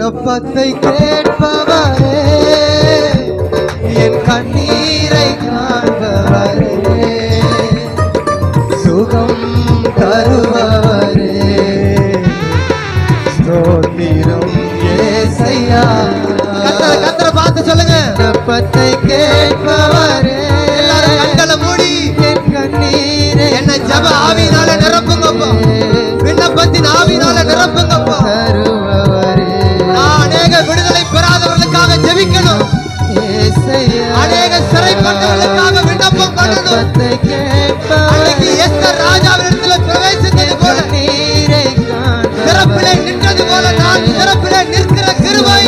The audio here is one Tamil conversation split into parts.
விண்ணப்பத்தை கேட்பவரே, என் கண்ணீரை காண்பவரே, சுகம் தருபவரே, ஸ்தோத்திரம் ஏசையா. கர்த்தரை பார்த்து சொல்லுங்க. விண்ணப்பத்தை கேட்பவரே, எல்லாரும் கண்களை மூடி என் கண்ணீரை என்ன ஜெப ஆவியினால நிரப்புங்கப்பா, விண்ணப்பத்தின் ஆவியினால நிரப்புங்கப்பா. அநேக விடுதலை பெறாதவர்களுக்காக ஜெபிக்கணும், அநேக சிறைப்பட்டவர்களுக்காக விண்ணப்பம் பண்ணணும். அன்னைக்கு எஸ்தர் ராஜாவினிடத்துல பிரவேசித்தது போல, சிறப்பிலே நின்றது போல நான் சிறப்பிலே நிற்கிற கிருபை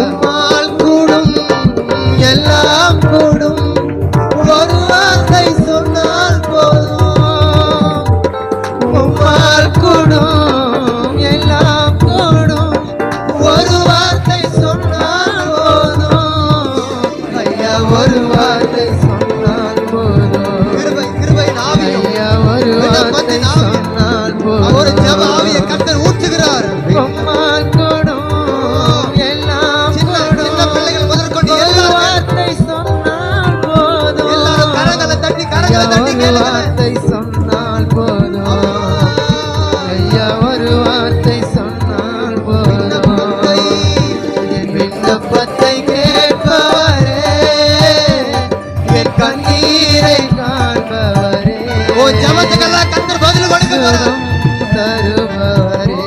உம்மால் கூடும், எல்லாம் கூடும், ஒரு வார்த்தை சொன்னால் போதும். உம்மால் கூடும், எல்லாம் கூடும், ஒரு வார்த்தை சொன்னால் போதும். ஐயா ஒரு வார்த்தை சொன்னால் போதும். கிருபை கிருபை நாவியும் ஐயா ஒரு வார்த்தை சொன்னால் போதும். ஒரு ஜெப ஆவியை கர்த்தர் ஊற்றுகிறார். உம்மால் கூடும், எல்லாம் கூடும், சின்ன பிள்ளைகள் முதற்கொண்டு எல்லா வார்த்தை சொன்னால் போதும். எல்லாரும் கரங்களை தட்டி வார்த்தை சொன்னால் போதும். ஐயா ஒரு வார்த்தை சொன்னால் போதும். என் விண்ணப்பத்தை கேட்பவரே, என் கண்ணீரை காண்பவரே, ஓ ஜெபத்துக்கெல்லாம் கர்த்தர் பதில் கொடுக்கிறார். தருபவரே,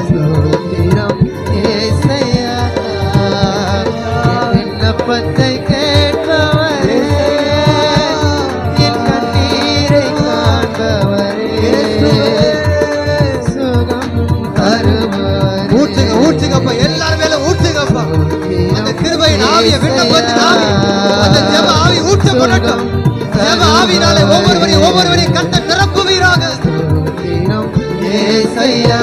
ஸ்தோத்திரம் ஏசையா. என் விண்ணப்பத்தை கேட்பவரே, என் கண்ணீரை காண்பவரே, சுகம் தருபவரே. ஊற்றுங்க ஊற்றுங்கப்பா, எல்லாரும் மேல ஊற்றுங்கப்பா. அந்த கிருபையின் ஆவியை, விண்ணப்பத்தின் ஆவி, அந்த ஜெப ஆவி ஊற்றப்படட்டும். ஜெப ஆவினாலே ஒவ்வொருவரையும் கர்த்தர் நிரப்புவீராக. ஏசையா.